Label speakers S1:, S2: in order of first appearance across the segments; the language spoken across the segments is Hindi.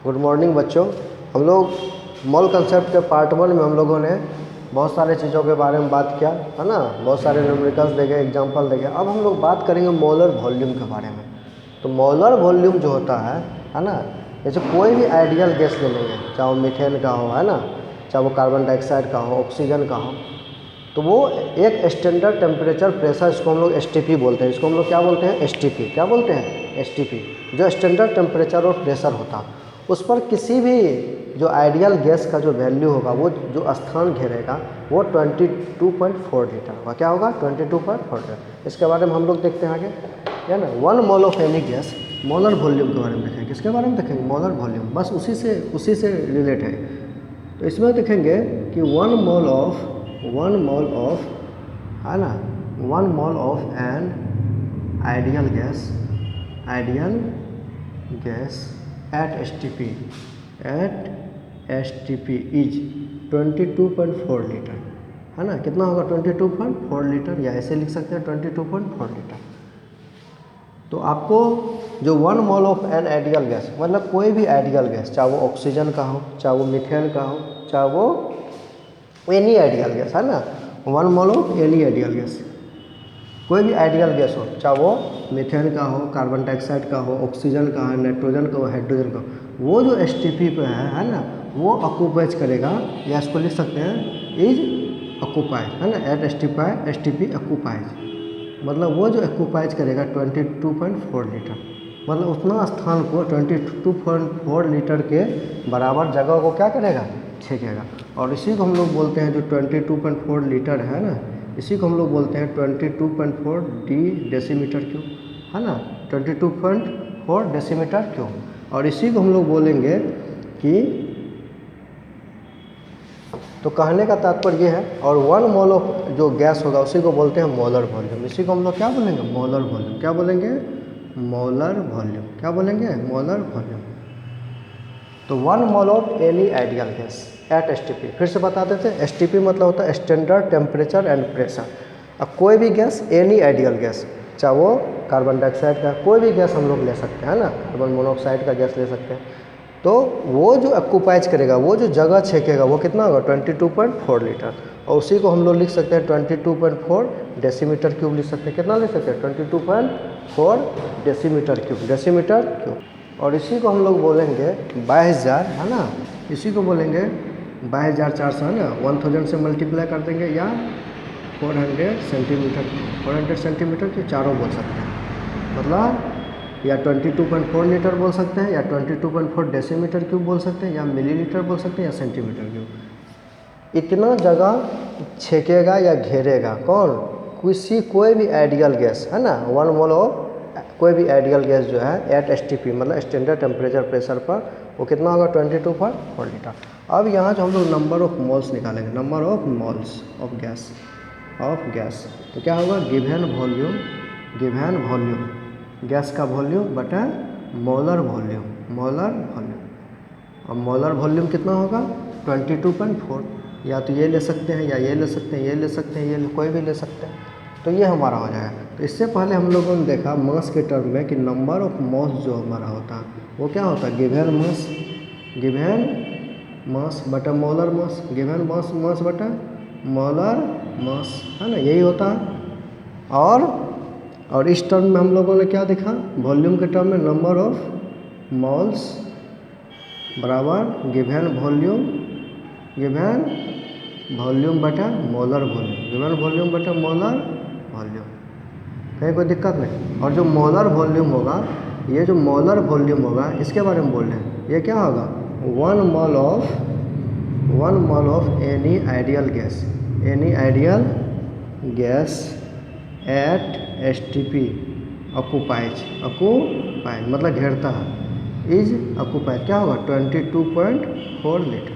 S1: गुड मॉर्निंग बच्चों। हम लोग मॉल कंसेप्ट के पार्ट 1 में हम लोगों ने बहुत सारे चीज़ों के बारे में बात किया है ना, बहुत सारे न्यूमेरिकल्स देखे, एग्जांपल देखे। अब हम लोग बात करेंगे मोलर वॉल्यूम के बारे में। तो मोलर वॉल्यूम जो होता है ना, जैसे कोई भी आइडियल गैस ले लेंगे, चाहे वो मीथेन का हो, है ना, चाहे वो कार्बन डाइऑक्साइड का हो, ऑक्सीजन का हो, तो वो एक स्टैंडर्ड टेम्परेचर प्रेशर, इसको हम लोग एसटीपी बोलते हैं। इसको हम लोग क्या बोलते हैं? एसटीपी। क्या बोलते हैं? एसटीपी। जो स्टैंडर्ड टेम्परेचर और प्रेशर होता है, उस पर किसी भी जो आइडियल गैस का जो वैल्यू होगा, वो जो स्थान घेरेगा, वो 22.4 लीटर होगा। क्या होगा? 22.4 लीटर। इसके बारे में हम लोग देखते हैं आगे, है ना। 1 mole of any gas, molar volume के बारे में देखेंगे। किसके बारे में देखेंगे? Molar volume. बस उसी से रिलेट है। तो इसमें देखेंगे कि 1 मोल ऑफ है ना, 1 mole of an ideal gas at S T P is 22.4 litre, है ना। कितना होगा? 22.4 लीटर, या ऐसे लिख सकते हैं 22.4 लीटर। तो आपको जो 1 mole of an ideal gas, मतलब कोई भी आइडियल गैस, चाहे वो ऑक्सीजन का हो, चाहे वो मीथेन का हो, चाहे वो एनी आइडियल गैस, है ना, 1 mole of any ideal gas, कोई भी आइडियल गैस हो, चाहे वो मीथेन का हो, कार्बन डाइऑक्साइड का हो, ऑक्सीजन का है, नाइट्रोजन का हो, हाइड्रोजन का हो, वो जो एसटीपी पे है ना, वो ऑक्यूपाइज करेगा, या इसको लिख सकते हैं इज ऑक्यूपाइज, है ना, एट एसटीपी ऑक्यूपाइज। मतलब वो जो ऑक्यूपाइज करेगा 22.4 लीटर, मतलब उतना स्थान को 22.4 लीटर के बराबर जगह को क्या करेगा? छेकेगा। और इसी को हम लोग बोलते हैं, जो 22.4 लीटर है ना, इसी को हम लोग बोलते हैं 22.4 डेसीमीटर क्यूब, है ना, 22.4 डेसीमीटर क्यूब। और इसी को हम लोग बोलेंगे कि, तो कहने का तात्पर्य ये है, और 1 मोल ऑफ जो गैस होगा उसी को बोलते हैं मोलर वॉल्यूम। इसी को हम लोग क्या बोलेंगे? Molar volume. क्या बोलेंगे? Molar volume. क्या बोलेंगे? Molar volume. तो 1 mole of any ideal gas at STP. फिर से बता देते हैं, एसटीपी मतलब होता है स्टैंडर्ड टेम्परेचर एंड प्रेशर। अब कोई भी गैस, एनी आइडियल गैस, चाहे वो कार्बन डाइऑक्साइड का कोई भी गैस हम लोग ले सकते हैं, है ना, कार्बन मोनोऑक्साइड का गैस ले सकते हैं। तो वो जो ऑक्यूपाइज करेगा, वो जो जगह छेकेगा, वो कितना होगा? 22.4 लीटर। और उसी को हम लोग लिख सकते हैं 22.4 डेसीमीटर क्यूब लिख सकते हैं। कितना लिख सकते हैं? 22.4 डेसीमीटर क्यूब। और इसी को हम लोग बोलेंगे 22,000, है ना, इसी को बोलेंगे 22,400, है ना, 1000 से मल्टीप्लाई कर देंगे, या 400 सेंटीमीटर के चारों बोल सकते हैं। मतलब या 22.4 लीटर बोल सकते हैं, या 22.4 डेसीमीटर क्यूब बोल सकते हैं, या मिलीलीटर बोल सकते हैं, या सेंटीमीटर क्यूब। इतना जगह छेकेगा या घेरेगा कौन? कोई भी आइडियल गैस, है ना, 1 मोल ऑफ कोई भी आइडियल गैस जो है एट एसटीपी, मतलब स्टैंडर्ड टेम्परेचर प्रेशर पर, वो कितना होगा? 22.4 लीटर। अब यहाँ जो हम लोग नंबर ऑफ मोल्स निकालेंगे, number of moles of gas, तो क्या होगा? गिवन वॉल्यूम, गैस का वॉल्यूम बटा मोलर वॉल्यूम। और मोलर वॉल्यूम कितना होगा? 22.4। या तो ये ले सकते हैं, या ये ले सकते हैं, ये ले सकते हैं, ये कोई भी ले सकते हैं। तो ये हमारा हो जाएगा। तो इससे पहले हम लोगों ने देखा मास के टर्म में कि नंबर ऑफ मास जो हमारा होता है, वो क्या होता है? गिवन मास बटा मोलर मास, गिवन मास बटा मोलर मास, है ना, यही होता है। और इस टर्म में हम लोगों ने क्या देखा? वॉल्यूम के टर्म में नंबर ऑफ मोल्स बराबर गिवन वॉल्यूम बटा मोलर वॉल्यूम, कहीं कोई दिक्कत नहीं। और जो मोलर वॉल्यूम होगा, ये जो मोलर वॉल्यूम होगा, इसके बारे में बोल रहे हैं, ये क्या होगा? 1 mole of any ideal gas at STP occupies, मतलब घेरता है, इज ऑक्यूपाइज, क्या होगा? 22.4 लीटर।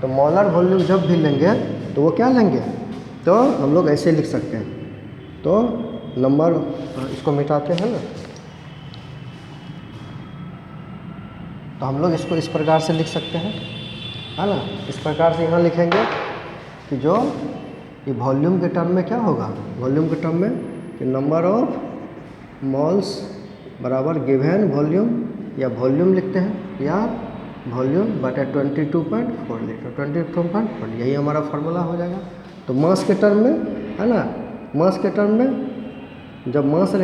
S1: तो मोलर वॉल्यूम जब भी लेंगे तो वो क्या लेंगे? तो हम लोग ऐसे लिख सकते हैं। तो नंबर, इसको मिटाते हैं ना, तो हम लोग इसको इस प्रकार से लिख सकते हैं, है ना। इस प्रकार से यहाँ लिखेंगे कि जो ये वॉल्यूम के टर्म में क्या होगा? वॉल्यूम के टर्म में कि नंबर ऑफ मोल्स बराबर गिवन वॉल्यूम या वॉल्यूम लिखते हैं या वॉल्यूम बटा 22.4 लीटर, 22.4, यही हमारा फार्मूला हो जाएगा। तो मास के टर्म में, है ना, मास के टर्म में जब मास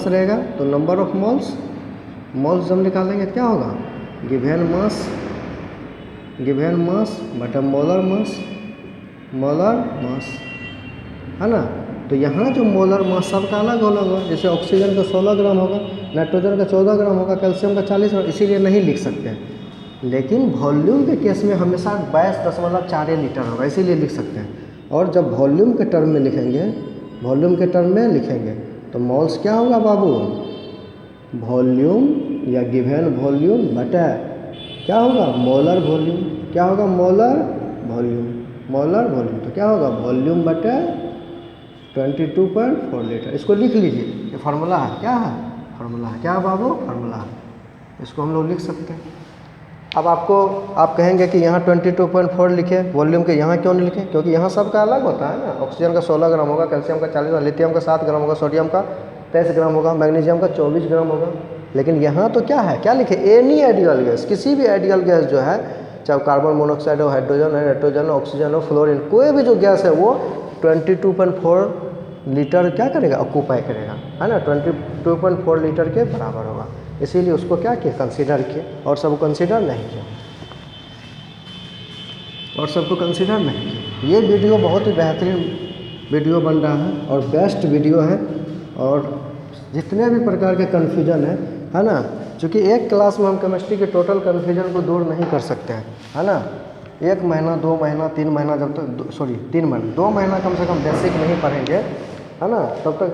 S1: रहेगा तो नंबर ऑफ मोल्स जब निकालेंगे तो क्या होगा, गिवन मास बटा मोलर मास, है ना। तो यहाँ जो मोलर मास सबका अलग अलग होगा, जैसे ऑक्सीजन का 16 ग्राम होगा, नाइट्रोजन का 14 ग्राम होगा, कैल्शियम का 40 ग्राम, इसीलिए नहीं लिख सकते हैं। लेकिन वॉल्यूम के केस में हमेशा 22.4 लीटर होगा, इसीलिए लिख सकते हैं। और जब वॉल्यूम के टर्म में लिखेंगे तो मॉल्स क्या होगा बाबू, वॉल्यूम या गिवन वॉल्यूम बटा क्या होगा, मोलर वॉल्यूम। क्या होगा, मोलर वॉल्यूम। तो क्या होगा, वॉल्यूम बटा 22.4 लीटर। इसको लिख लीजिए, ये फार्मूला है, क्या है, फार्मूला है, क्या बाबू, फार्मूला है। इसको हम लोग लिख सकते हैं। अब आप कहेंगे कि यहाँ 22.4 लिखे, वॉल्यूम के यहाँ क्यों नहीं लिखे, क्योंकि यहाँ सबका अलग होता है ना। ऑक्सीजन का 16 ग्राम होगा, कैल्शियम का 40 ग्राम, लिथियम का 7 ग्राम होगा, सोडियम का 23 ग्राम होगा, मैग्नीशियम का 24 ग्राम होगा। लेकिन यहाँ तो क्या है, क्या लिखे, एनी आइडियल गैस, किसी भी आइडियल गैस जो है, चाहे कार्बन मोनोऑक्साइड हो, हाइड्रोजन है, नाइट्रोजन हो, ऑक्सीजन हो, फ्लोरीन, कोई भी जो गैस है वो 22.4 लीटर क्या करेगा, ऑक्यूपाई करेगा, है ना, 22.4 लीटर के बराबर होगा। इसीलिए उसको क्या किया, कंसीडर किए, और सबको कंसीडर नहीं किया, ये वीडियो बहुत ही बेहतरीन वीडियो बन रहा है और बेस्ट वीडियो है। और जितने भी प्रकार के कन्फ्यूजन है ना, क्योंकि एक क्लास में हम केमिस्ट्री के टोटल कन्फ्यूजन को दूर नहीं कर सकते हैं, है ना। 1 महीना 2 महीना 3 महीना जब तक 3 महीना 2 महीना कम से कम बेसिक नहीं पढ़ेंगे, है ना, तब तक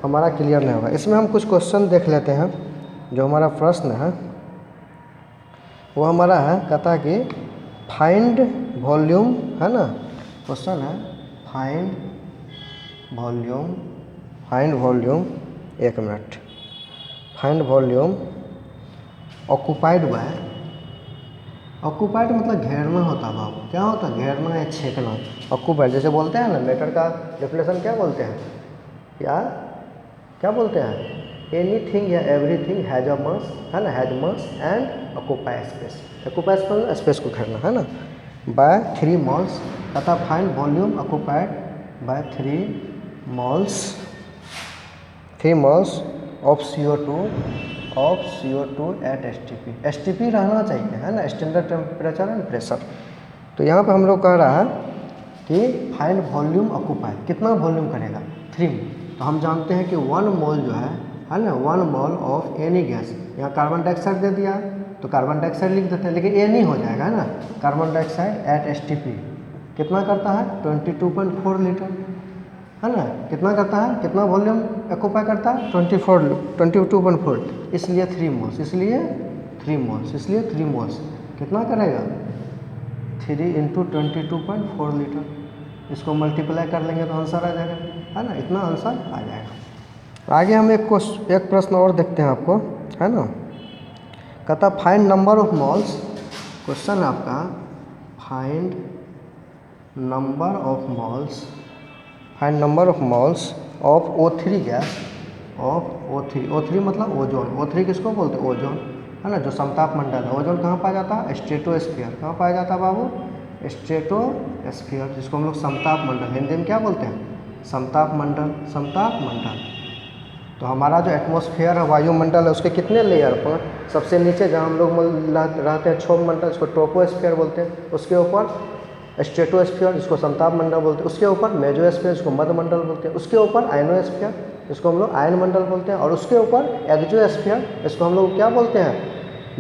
S1: हमारा क्लियर नहीं होगा। इसमें हम कुछ क्वेश्चन देख लेते हैं। जो हमारा प्रश्न है वो हमारा है, कहता कि फाइंड वॉल्यूम, है ना, क्वेश्चन है फाइंड वॉल्यूम, एक मिनट, फाइंड वॉल्यूम ऑक्यूपाइड मतलब घेरना होता है बाबू, क्या होता है, घेरना या छेकना। ऑक्यूपाइड जैसे बोलते हैं ना, मैटर का डेफिनेशन क्या बोलते हैं, क्या बोलते हैं, एनीथिंग या एवरीथिंग हैज अ मास, है ना, has mass and occupy space. Occupy space को घेरना, है ना, बाय 3 मोल्स। अतः find volume occupied by 3 moles of CO2 at STP रहना चाहिए, है ना, स्टैंडर्ड टेम्परेचर एंड प्रेशर। तो यहाँ पे हम लोग कह रहा है कि फाइंड वॉल्यूम ऑक्यूपाई, कितना वॉल्यूम करेगा, 3। तो हम जानते हैं कि 1 मोल जो है ना, 1 मोल ऑफ एनी गैस, यहाँ कार्बन डाइऑक्साइड दे दिया तो कार्बन डाइऑक्साइड लिख देते हैं, लेकिन ये नहीं हो जाएगा, है ना। कार्बन डाइऑक्साइड एट STP कितना करता है, 22.4 लीटर, है ना, कितना करता है, कितना वॉल्यूम ऑक्यूपाई करता है, 22.4, इसलिए 3 मोल्स, इसलिए 3 मोल्स कितना करेगा, 3 × 22.4 लीटर। इसको मल्टीप्लाई कर लेंगे तो आंसर आ जाएगा, है ना, इतना आंसर आ जाएगा। आगे हम एक प्रश्न और देखते हैं आपको, है ना, कहता find number of moles, question है आपका find number of moles of O3 gas, O3 मतलब ओजोन। O3 किसको बोलते हैं, ओजोन, है ना, जो समताप मंडल है। ओजोन कहाँ पाया जाता है, स्ट्रेटोस्फीयर। कहाँ पाया जाता है बाबू, स्ट्रेटोस्फीयर, जिसको हम लोग समताप मंडल, हिंदी में क्या बोलते हैं, समताप मंडल। तो हमारा जो एटमॉस्फेयर है, वायुमंडल है, उसके कितने लेयर पर, सबसे नीचे जहाँ हम लोग रहते हैं क्षोभ मंडल, जिसको ट्रोपोस्फीयर बोलते हैं, उसके ऊपर स्ट्रेटोस्फीयर, जिसको समताप मंडल बोलते हैं, उसके ऊपर मेजोस्फीयर, जिसको मध्य मंडल बोलते हैं, उसके ऊपर आयनोस्फीयर, जिसको हम लोग आयन मंडल बोलते हैं, और उसके ऊपर एक्सोस्फीयर, इसको हम लोग क्या बोलते हैं,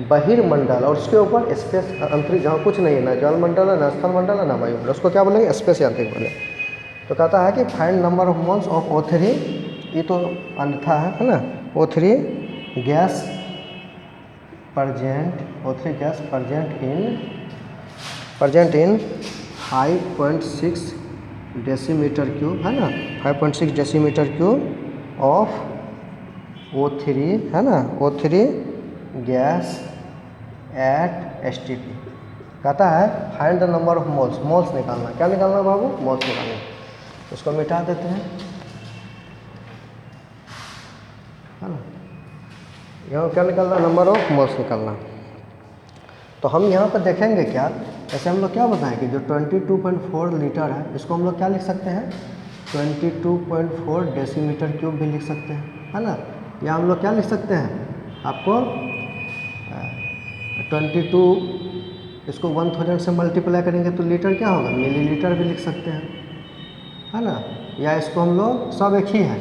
S1: बहिर्मंडल, और उसके ऊपर स्पेस, अंतरिक्ष, जहाँ कुछ नहीं है, ना जल मंडल है, ना स्थल मंडल है, ना वायुमंडल, उसको क्या बोलेंगे, स्पेस यांत्रिक बोले। तो कहता है कि find number of moles of O3, ये तो अन्यथा है ना, O3 gas present in 5.6 decimetre cube, है ना, 5.6 डेसीमीटर क्यूब ऑफ O3, है ना, O3 गैस एट STP। कहता है find the number of moles निकालना, क्या निकालना बाबू, मोल्स निकालना। उसको मिटा देते हैं, है ना, यहाँ क्या निकलना, नंबर ऑफ मोल्स निकलना। तो हम यहाँ पर देखेंगे क्या, ऐसे हम लोग क्या बताएंगे, जो 22.4 लीटर है इसको हम लोग क्या लिख सकते हैं, 22.4 डेसीमीटर क्यूब भी लिख सकते हैं, है ना। या हम लोग क्या लिख सकते हैं, आपको 22 इसको 1000 से मल्टीप्लाई करेंगे तो लीटर क्या होगा, मिलीलीटर भी लिख सकते हैं, है ना। या इसको हम लोग सब एक ही है,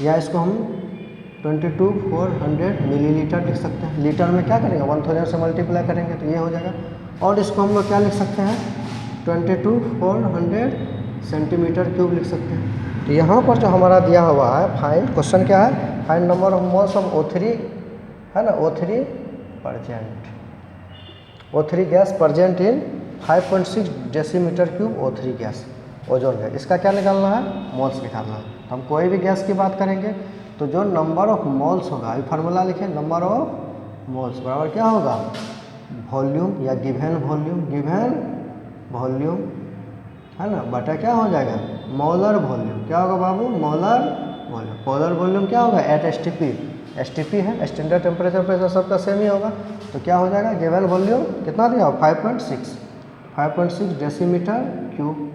S1: या इसको हम 22,400 मिलीलीटर लिख सकते हैं। लीटर में क्या करेंगे, 1000 से मल्टीप्लाई करेंगे तो ये हो जाएगा। और इसको हम लोग क्या लिख सकते हैं, 22,400 सेंटीमीटर क्यूब लिख सकते हैं। तो यहाँ पर जो हमारा दिया हुआ है फाइंड, क्वेश्चन क्या है, find number of moles of O3, है ना, O3 present, O3 gas present in 5.6 decimetre cube O3 gas, ozone gas. इसका क्या निकालना है, मोल्स निकालना है। हम कोई भी गैस की बात करेंगे तो जो नंबर ऑफ मोल्स होगा, ये फार्मूला लिखें, नंबर ऑफ मोल्स बराबर क्या होगा, वॉल्यूम या गिवन वॉल्यूम, है ना, बटा क्या हो जाएगा, मोलर वॉल्यूम। क्या होगा बाबू, मोलर वॉल्यूम। मोलर वॉल्यूम क्या होगा, एट एसटीपी है, स्टैंडर्ड टेम्परेचर प्रेशर सबका सेम ही होगा। तो क्या हो जाएगा, गिवन वॉल्यूम कितना दिया, 5.6 डेसीमीटर क्यूब।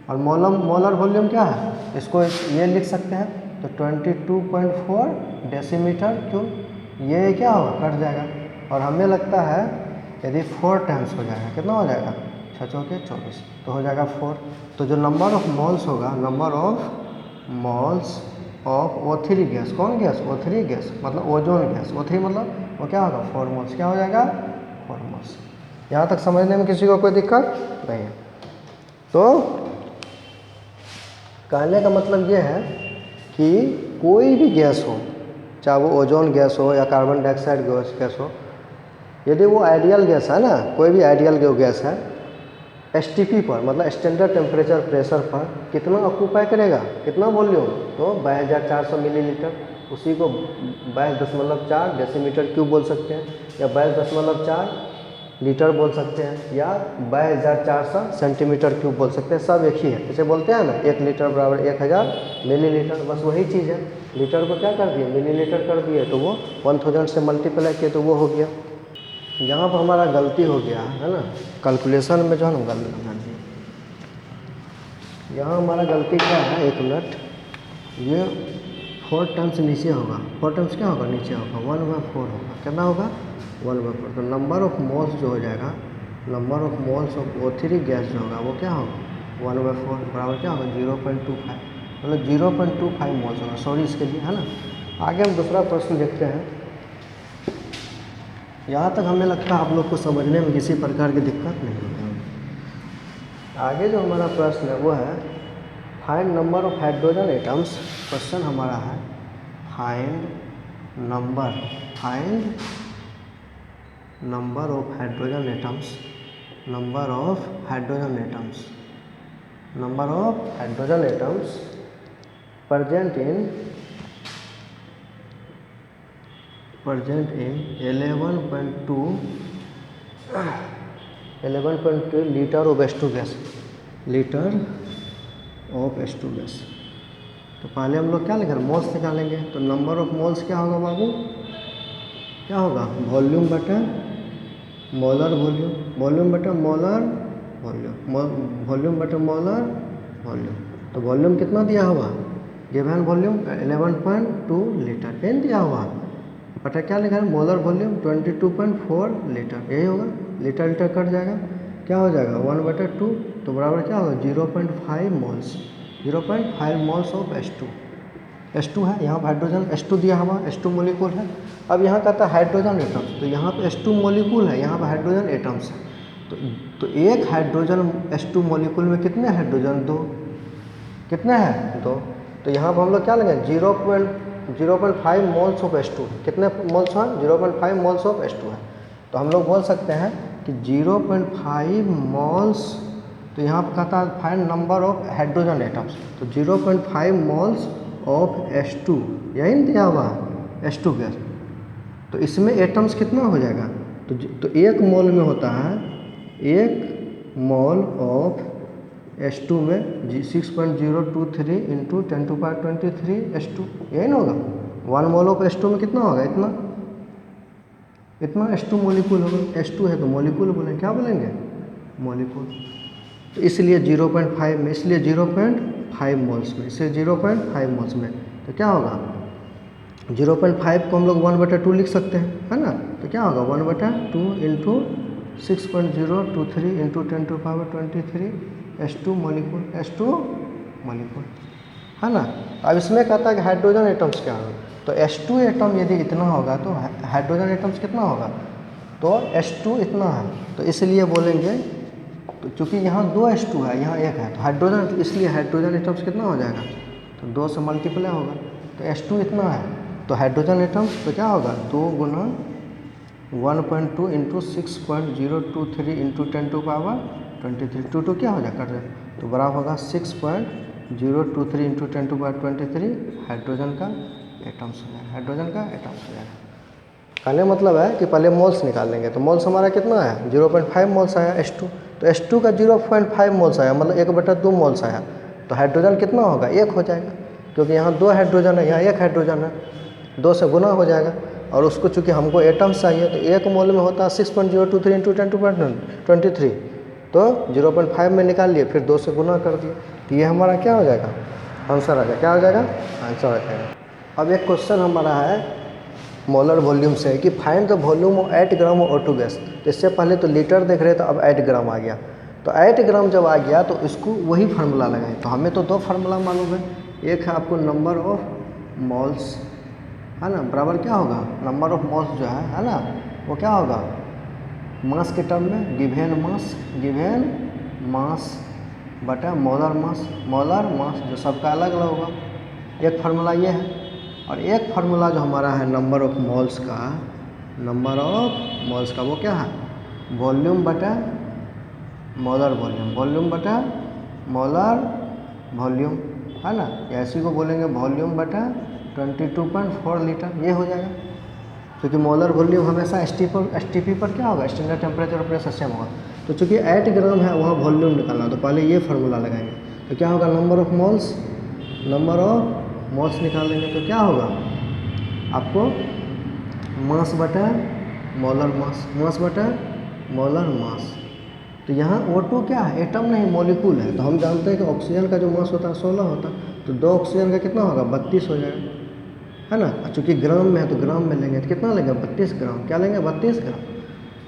S1: और मोलर वॉल्यूम क्या है, इसको ये लिख सकते हैं, तो 22.4 डेसीमीटर क्यूब। ये क्या होगा, कट जाएगा। और हमें लगता है यदि 4 टाइम्स हो जाएगा, कितना हो जाएगा, 6 चौके 24, तो हो जाएगा 4। तो जो नंबर ऑफ मोल्स होगा, number of moles of O3 gas, कौन गैस, O3 गैस मतलब ओजोन गैस, O3 मतलब वो क्या होगा, 4 मोल्स। क्या हो जाएगा, 4 मोल्स। यहाँ तक समझने में किसी को कोई दिक्कत नहीं है। तो कहने का मतलब ये है कि कोई भी गैस हो, चाहे वो ओजोन गैस हो या कार्बन डाइऑक्साइड गैस हो, यदि वो आइडियल गैस है ना, कोई भी आइडियल गैस है, एसटीपी पर मतलब स्टैंडर्ड टेम्परेचर प्रेशर पर कितना ऑक्यूपाई करेगा, कितना वॉल्यूम, तो 22,400 मिलीलीटर। उसी को 22.4 डेसीमीटर क्यूब बोल सकते हैं, या 22.4 लीटर बोल सकते हैं, या 22,400 सेंटीमीटर क्यूब बोल सकते हैं। सब एक ही है, जैसे बोलते हैं ना 1 लीटर बराबर 1000 मिलीलीटर, बस वही चीज़ है। लीटर को क्या कर दिए, मिलीलीटर कर दिए, तो वो 1000 से मल्टीप्लाई किए तो वो हो गया। यहाँ पर हमारा गलती हो गया है ना, कैलकुलेशन में जो है ना गलती कर दी। यहाँ हमारा गलती क्या है, 1 मिनट, ये 4 टाइम्स नीचे होगा, 4 टाइम्स क्या होगा, नीचे होगा, 1/4 होगा। कितना होगा, 1/4। तो नंबर ऑफ मोल्स जो हो जाएगा, number of moles of O3 gas जो होगा वो क्या होगा, 1/4 बराबर क्या होगा, 0.25, मतलब 0.25 मोल्स होगा। सॉरी इसके लिए, है ना। आगे हम दूसरा प्रश्न देखते हैं। यहाँ तक हमें लगता है आप लोग को समझने में किसी प्रकार की दिक्कत नहीं होगी। आगे जो हमारा प्रश्न है वो है find number of hydrogen atoms. Question हमारा है find number of hydrogen atoms, number of hydrogen atoms present in 11.2 litre of H2 gas, तो पहले हम लोग क्या लिखेंगे, मोल्स निकालेंगे। तो नंबर ऑफ मोल्स क्या होगा बाबू, क्या होगा, वॉल्यूम बटा मोलर वॉल्यूम, वॉल्यूम बटा मोलर वॉल्यूम। तो वॉल्यूम कितना दिया हुआ, गिवन वॉल्यूम 11.2 लीटर, एन दिया हुआ, बटा क्या लिखा है, मोलर वॉल्यूम 22.4 लीटर, यही होगा। लीटर कट जाएगा, क्या हो जाएगा, 1/2, तो बराबर क्या होगा, 0.5 मोल्स ऑफ H2 है। यहाँ पर हाइड्रोजन H2 दिया हुआ, H2 मोलिकूल है। अब यहाँ कहता है हाइड्रोजन एटम्स, तो यहाँ पे H2 मोलिकूल है, यहाँ पर हाइड्रोजन एटम्स है। तो एक हाइड्रोजन H2 मोलिकूल में कितने हाइड्रोजन, 2, कितने हैं, 2। तो यहाँ पर हम लोग क्या लेंगे, 0.5 मोल्स ऑफ H2, कितने मोल्स हैं, 0.5 मोल्स ऑफ H2 है। तो हम लोग बोल सकते हैं कि 0.5 मोल्स, तो यहाँ पर कहता है find number of hydrogen atoms, तो 0.5 मोल्स ऑफ H2, यही दिया हुआ H2 गैस। तो इसमें एटम्स कितना हो जाएगा, तो 1 मोल में होता है, 1 मोल ऑफ H2 में 6.023 × 10⁻23 H2, यही ना होगा। 1 मोल ऑफ H2 में कितना होगा, इतना, इतना H2 मॉलिक्यूल होगा, H2 है तो मॉलिक्यूल बोलेंगे, क्या बोलेंगे, मॉलिक्यूल। तो इसलिए 0.5 में, इसलिए 0.5 मोल्स में, इसलिए 0.5 मोल्स में, तो क्या होगा 0.5 को हम लोग 1/2 लिख सकते हैं, है ना। तो क्या होगा 1/2 into 6.023 into 10⁻23 H2 molecule, H2 molecule, है ना। अब इसमें कहता है कि हाइड्रोजन एटम्स क्या होगा, तो H2 एटम यदि इतना होगा तो हाइड्रोजन एटम्स कितना होगा, तो H2 इतना है, तो इसलिए बोलेंगे, तो चूँकि यहाँ 2 H2 है, यहाँ 1 है, तो हाइड्रोजन, तो इसलिए हाइड्रोजन एटम्स कितना हो जाएगा, तो 2 से मल्टीप्लाई होगा, तो H2 इतना है, तो हाइड्रोजन एटम्स तो क्या होगा 2 गुना 1.2 इंटू 6.023 इंटू 10⁻23, 2 क्या हो जाएगा, तो बराबर होगा 6.023 इंटू 10⁻23 हाइड्रोजन का एटम्स हो जाएगा, हाइड्रोजन का एटम्स हो जाएगा। कहने मतलब है कि पहले मोल्स निकाल लेंगे, तो मोल्स हमारा कितना है 0.5 मोल्स आया H2, तो H2 का 0.5 मोल्स आया, मतलब 1/2 मोल्स आया, तो हाइड्रोजन कितना होगा 1 हो जाएगा, क्योंकि यहाँ 2 हाइड्रोजन है, यहाँ 1 हाइड्रोजन है, 2 से गुना हो जाएगा। और उसको चूँकि हमको एटम्स चाहिए, तो 1 मोल में होता है 6.023 इंटू 10⁻23, तो 0.5 में निकाल लिए, फिर 2 से गुना कर दिए, तो ये हमारा क्या हो जाएगा, आंसर आ जाएगा, क्या हो जाएगा, आंसर आ जाएगा। अब एक क्वेश्चन हमारा है मोलर वॉल्यूम से, कि find the volume of 8 gram of O2 gas. तो इससे पहले तो लीटर देख रहे थे, अब 8 ग्राम आ गया, तो 8 ग्राम जब आ गया तो इसको वही फार्मूला लगाएं। तो हमें तो 2 फार्मूला मालूम है, एक है आपको नंबर ऑफ मॉल्स, है ना, बराबर क्या होगा नंबर ऑफ मॉल्स जो है ना, वो क्या होगा मास के टर्म में गिवेन मास बटा मोलर मास, जो सबका अलग अलग होगा, एक फार्मूला ये है। और एक फार्मूला जो हमारा है नंबर ऑफ मॉल्स का, वो क्या है वॉल्यूम बटा मोलर वॉल्यूम, है ना, या इसी को बोलेंगे वॉल्यूम बटा 22.4 लीटर, ये हो जाएगा, क्योंकि मोलर वॉल्यूम हमेशा STP पर क्या होगा, स्टैंडर्ड टेम्परेचर और प्रेशर सेम होगा। तो चूँकि 8 ग्राम है वहाँ वॉल्यूम निकालना, तो पहले ये फार्मूला लगाएंगे, तो क्या होगा नंबर ऑफ मॉल्स निकालेंगे, तो क्या होगा आपको मास बटा मोलर मास। तो यहाँ O2 क्या है, एटम नहीं मॉलिक्यूल है, तो हम जानते हैं कि ऑक्सीजन का जो मास होता है 16 होता है, तो 2 ऑक्सीजन का कितना होगा 32 हो जाएगा, है ना। चूँकि ग्राम में है तो ग्राम में लेंगे, तो कितना लेंगे 32 ग्राम, क्या लेंगे 32 ग्राम।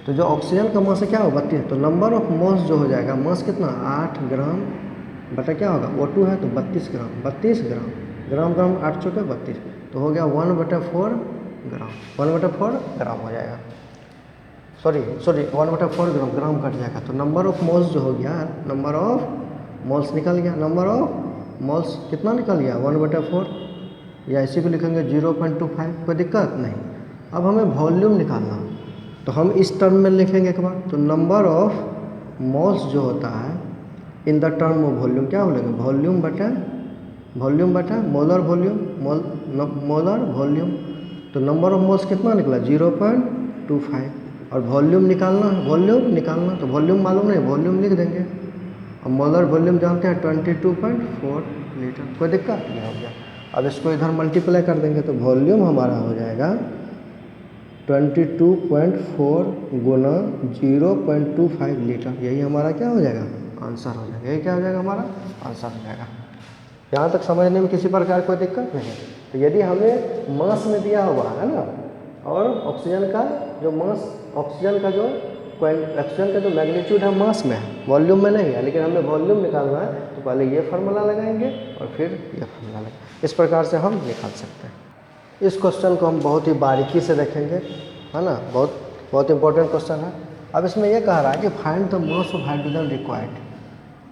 S1: तो जो ऑक्सीजन का मास है क्या होगा 32, तो नंबर ऑफ मॉल्स जो हो जाएगा, मास कितना 8 ग्राम बटा क्या होगा O2 है तो 32 ग्राम, ग्राम 8 चौके 32, तो हो गया 1/4 ग्राम, 1/4 ग्राम हो जाएगा, सॉरी 1/4 ग्राम कट जाएगा। तो नंबर ऑफ मोल्स जो हो गया, नंबर ऑफ मोल्स निकल गया, नंबर ऑफ मोल्स कितना निकल गया 1/4, या इसी को लिखेंगे 0.25, कोई दिक्कत नहीं। अब हमें वॉल्यूम निकालना, तो हम इस टर्म में लिखेंगे एक बार, तो नंबर ऑफ मोल्स जो होता है in the term of volume, क्या बोलेंगे वॉल्यूम बटा मोलर वॉल्यूम, तो नंबर ऑफ मोल्स कितना निकला 0.25, और वॉल्यूम निकालना, तो वॉल्यूम मालूम नहीं, वॉल्यूम लिख देंगे, और मोलर वॉल्यूम जानते हैं 22.4 लीटर, कोई दिक्कत नहीं हो गया। अब इसको इधर मल्टीप्लाई कर देंगे, तो वॉल्यूम हमारा हो जाएगा 22.4 गुना 0.25 लीटर, यही हमारा क्या हो जाएगा आंसर हो जाएगा, यही क्या हो जाएगा हमारा आंसर हो जाएगा। यहाँ तक समझने में किसी प्रकार कोई दिक्कत नहीं है। तो यदि हमें मास में दिया हुआ है ना, और ऑक्सीजन का जो मैग्नीट्यूड है मास में है, वॉल्यूम में नहीं है, लेकिन हमें वॉल्यूम निकालना है, तो पहले ये फार्मूला लगाएंगे और फिर ये फार्मूला लगाएंगे, इस प्रकार से हम निकाल सकते हैं। इस क्वेश्चन को हम बहुत ही बारीकी से देखेंगे, है ना, बहुत इंपॉर्टेंट क्वेश्चन है। अब इसमें यह कह रहा है कि find the mass of hydrogen required,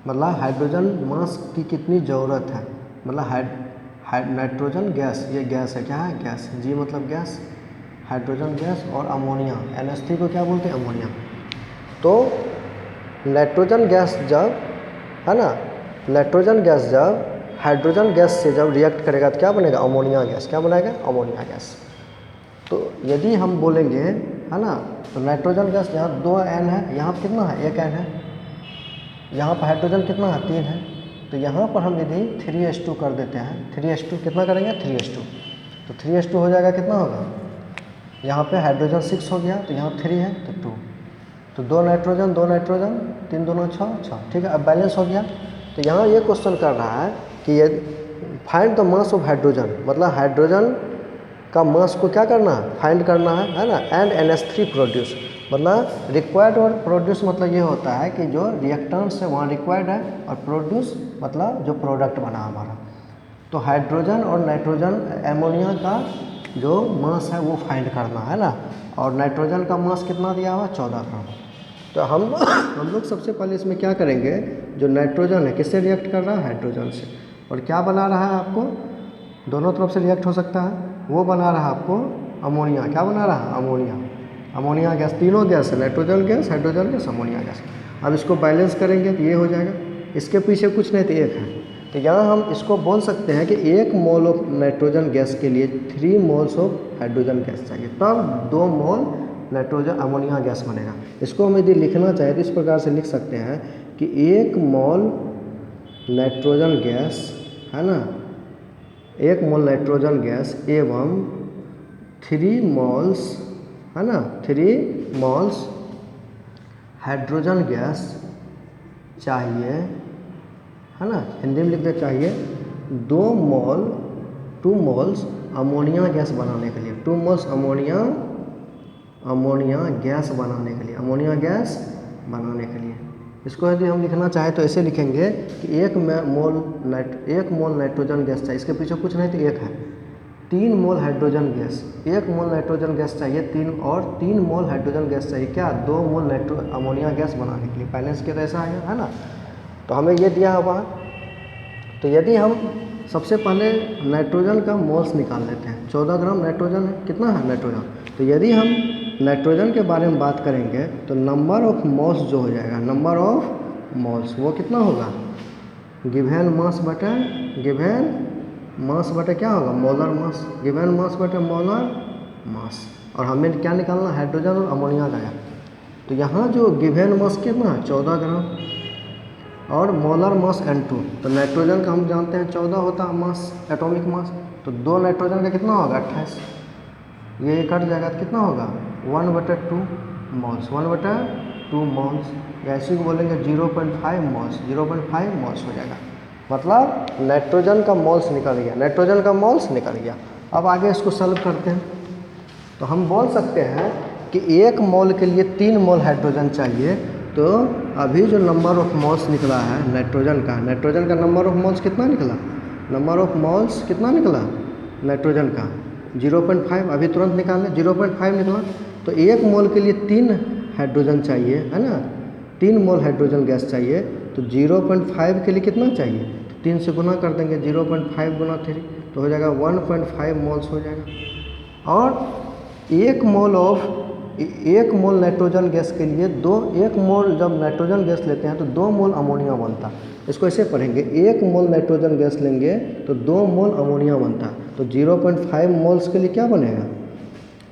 S1: मतलब हाइड्रोजन मास की कितनी ज़रूरत है, मतलब नाइट्रोजन गैस, ये गैस है, क्या है गैस, जी मतलब गैस, हाइड्रोजन गैस और अमोनिया, NH3 को क्या बोलते हैं अमोनिया। तो नाइट्रोजन गैस जब, है ना, नाइट्रोजन गैस जब हाइड्रोजन गैस से जब रिएक्ट करेगा तो क्या बनेगा अमोनिया गैस, क्या बनाएगा अमोनिया गैस। तो यदि हम बोलेंगे, है ना, तो नाइट्रोजन गैस यहाँ 2 N है, यहाँ पर कितना है 1 N है, यहाँ पर हाइड्रोजन कितना है 3 है, तो यहाँ पर हम यदि 3H2 कर देते हैं, 3H2 कितना करेंगे 3H2, तो 3H2 हो जाएगा कितना होगा यहाँ पे हाइड्रोजन 6 हो गया, तो यहाँ 3 है तो 2, तो 2 नाइट्रोजन 3 दूना 6, ठीक है। अब बैलेंस हो गया। तो यहाँ ये क्वेश्चन कर रहा है कि ये find the mass of hydrogen, मतलब हाइड्रोजन का मास को क्या करना है, फाइंड करना है ना। एंड NH3 प्रोड्यूस, मतलब रिक्वायर्ड और प्रोड्यूस मतलब ये होता है कि जो रिएक्टेंट्स है वहाँ रिक्वायर्ड है, और प्रोड्यूस मतलब जो प्रोडक्ट बना हमारा। तो हाइड्रोजन और नाइट्रोजन एमोनिया का जो मास है वो फाइंड करना है ना। और नाइट्रोजन का मास कितना दिया हुआ, 14 ग्राम। तो हम लोग सबसे पहले इसमें क्या करेंगे, जो नाइट्रोजन है किससे रिएक्ट कर रहा है, हाइड्रोजन से, और क्या बना रहा है आपको, दोनों तरफ से रिएक्ट हो सकता है, वो बना रहा है आपको अमोनिया। क्या बना रहा है, अमोनिया। अमोनिया गैस, तीनों गैस है, nitrogen gas, hydrogen gas, ammonia gas. अब इसको बैलेंस करेंगे तो ये हो जाएगा, इसके पीछे कुछ नहीं तो 1 है। तो यहाँ हम इसको बोल सकते हैं कि 1 मोल ऑफ नाइट्रोजन गैस के लिए 3 मोल्स ऑफ हाइड्रोजन गैस चाहिए, तब 2 मोल नाइट्रोजन अमोनिया गैस बनेगा। इसको हम यदि लिखना चाहें तो इस प्रकार से लिख सकते हैं कि 1 मोल नाइट्रोजन गैस है ना, 1 मोल नाइट्रोजन गैस एवं 3 मोल्स है ना, 3 मोल्स हाइड्रोजन गैस चाहिए है ना। हिंदी में लिखते चाहिए 2 मोल्स अमोनिया गैस बनाने के लिए, 2 मोल्स अमोनिया गैस बनाने के लिए, अमोनिया गैस बनाने के लिए। इसको यदि हम लिखना चाहें तो ऐसे लिखेंगे कि 1 मोल नाइट्रोजन गैस चाहिए, इसके पीछे कुछ नहीं तो 1 है, 3 मोल hydrogen gas, 1 mole nitrogen gas चाहिए 3 मोल हाइड्रोजन गैस चाहिए क्या, 2 मोल अमोनिया गैस बनाने के लिए। बैलेंस के तो ऐसा आएगा है ना। तो हमें ये दिया हुआ। तो यदि हम सबसे पहले नाइट्रोजन का मोल्स निकाल लेते हैं, 14 ग्राम नाइट्रोजन है, कितना है नाइट्रोजन। तो यदि हम नाइट्रोजन के बारे में बात करेंगे तो नंबर ऑफ मोल्स जो हो जाएगा, नंबर ऑफ मोल्स वो कितना होगा, गिवन मास बटे क्या होगा, मोलर मास, गिवन मास बटे मोलर मास। और हमें क्या निकालना, हाइड्रोजन और अमोनिया का है। तो यहाँ जो गिवन मास कितना है, 14 ग्राम, और मोलर मास N2। तो नाइट्रोजन का हम जानते हैं 14 होता है मास, एटॉमिक मास। तो 2 नाइट्रोजन का कितना होगा, 28। ये कट जाएगा तो कितना होगा, 1/2 मोल्स, 1/2 मोल्स, या इसी को बोलेंगे 0.5 मोल्स, 0.5 मोल्स हो जाएगा। मतलब नाइट्रोजन का मोल्स निकल गया, नाइट्रोजन का मोल्स निकल गया। अब आगे इसको सॉल्व करते हैं। तो हम बोल सकते हैं कि 1 मोल के लिए 3 मोल हाइड्रोजन चाहिए। तो अभी जो नंबर ऑफ मोल्स निकला है नाइट्रोजन का नंबर ऑफ मोल्स कितना निकला, नंबर ऑफ मोल्स कितना निकला नाइट्रोजन का, 0.5। अभी तुरंत निकालें, 0.5 निकला। तो 1 मोल के लिए 3 हाइड्रोजन चाहिए है ना, 3 मोल हाइड्रोजन गैस चाहिए। तो 0.5 के लिए कितना चाहिए, तो 3 से गुना कर देंगे, 0.5 गुना 3 तो हो जाएगा 1.5 मोल्स हो जाएगा। और 1 मोल नाइट्रोजन गैस के लिए 1 मोल जब नाइट्रोजन गैस लेते हैं तो 2 मोल अमोनिया बनता। इसको ऐसे पढ़ेंगे, 1 मोल नाइट्रोजन गैस लेंगे तो 2 मोल अमोनिया बनता। तो 0.5 मोल्स के लिए क्या बनेगा,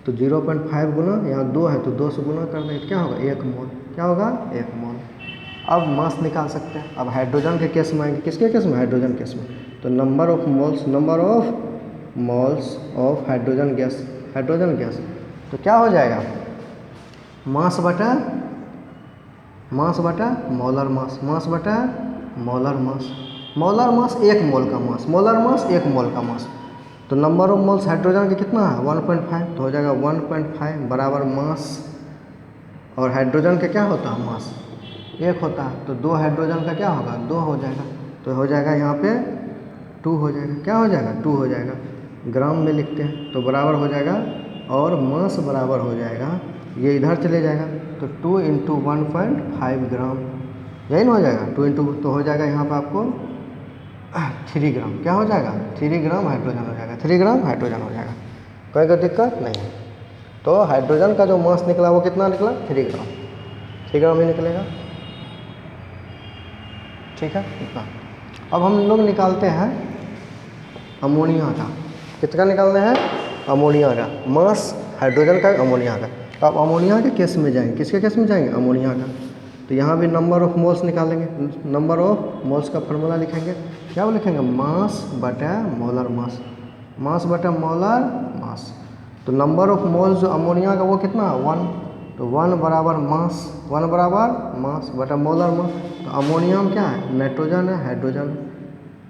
S1: तो 0.5 गुना, यहाँ 2 है तो 2 से गुना कर देंगे, क्या होगा 1 मोल, क्या होगा 1 मोल। अब मास निकाल सकते हैं। अब हाइड्रोजन के केस में आएंगे, किसके केस में, हाइड्रोजन केस में। तो number of moles of hydrogen gas, तो क्या हो जाएगा, मास बटा मोलर मास, मोलर मास 1 मोल का मास, मोलर मास 1 मोल का मास। तो नंबर ऑफ मोल्स हाइड्रोजन का कितना है, 1.5। तो हो जाएगा 1.5 बराबर मास, और हाइड्रोजन का क्या होता है, मास 1 होता है। तो 2 हाइड्रोजन का क्या होगा, 2 हो जाएगा। तो हो जाएगा यहाँ पे 2 हो जाएगा, क्या हो जाएगा 2 हो जाएगा। ग्राम में लिखते हैं तो बराबर हो जाएगा, और मास बराबर हो जाएगा, ये इधर चले जाएगा तो 2 × 1.5 ग्राम, यही ना हो जाएगा 2 × तो हो जाएगा यहाँ पर आपको 3 ग्राम, क्या हो जाएगा 3 ग्राम हाइड्रोजन हो जाएगा, 3 ग्राम हाइड्रोजन हो जाएगा, कोई दिक्कत नहीं है। तो हाइड्रोजन का जो मास निकला वो कितना निकला, 3 ग्राम, 3 ग्राम ही निकलेगा, ठीक है इतना। अब हम लोग निकालते हैं अमोनिया का, किसका निकालना है, अमोनिया का मास, हाइड्रोजन का, अमोनिया का। तो अब अमोनिया के केस में जाएंगे, किसके केस में जाएंगे, अमोनिया का। तो यहाँ भी नंबर ऑफ मोल्स निकालेंगे, नंबर ऑफ मोल्स का फार्मूला लिखेंगे, क्या लिखेंगे, मास बटा मोलर मास, तो नंबर ऑफ मोल्स जो अमोनिया का वो कितना 1, तो 1 बराबर मास, 1 बराबर मास बटा मोलर मास। तो अमोनिया में क्या है, नाइट्रोजन है, हाइड्रोजन।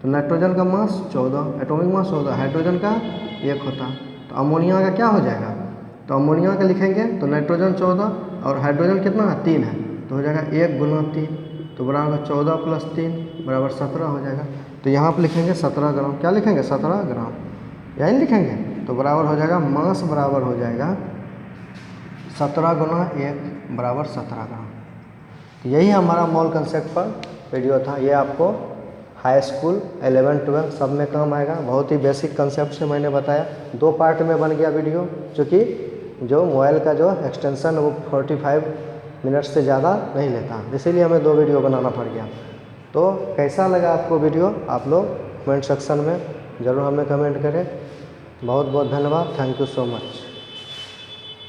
S1: तो नाइट्रोजन का मास 14, एटॉमिक मास 14, हाइड्रोजन का 1 होता। तो अमोनिया का क्या हो जाएगा, तो अमोनिया का लिखेंगे तो नाइट्रोजन 14 और हाइड्रोजन कितना है 3 है, तो हो जाएगा 1 गुना 3, तो बराबर 14 प्लस 3 बराबर 17 हो जाएगा। तो यहाँ पर लिखेंगे 17 ग्राम, क्या लिखेंगे 17 ग्राम, यही लिखेंगे। तो बराबर हो जाएगा मास बराबर हो जाएगा 17 गुना 1 बराबर 17 ग्राम। तो यही हमारा मोल कंसेप्ट पर वीडियो था। ये आपको हाई स्कूल 11 12 सब में काम आएगा। बहुत ही बेसिक कंसेप्ट से मैंने बताया, 2 पार्ट में बन गया वीडियो, क्योंकि जो मोबाइल का जो एक्सटेंशन वो 45 मिनट से ज़्यादा नहीं लेता, इसीलिए हमें 2 वीडियो बनाना पड़ गया। तो कैसा लगा आपको वीडियो, आप लोग कमेंट सेक्शन में ज़रूर हमें कमेंट करें। बहुत बहुत धन्यवाद, थैंक यू सो मच।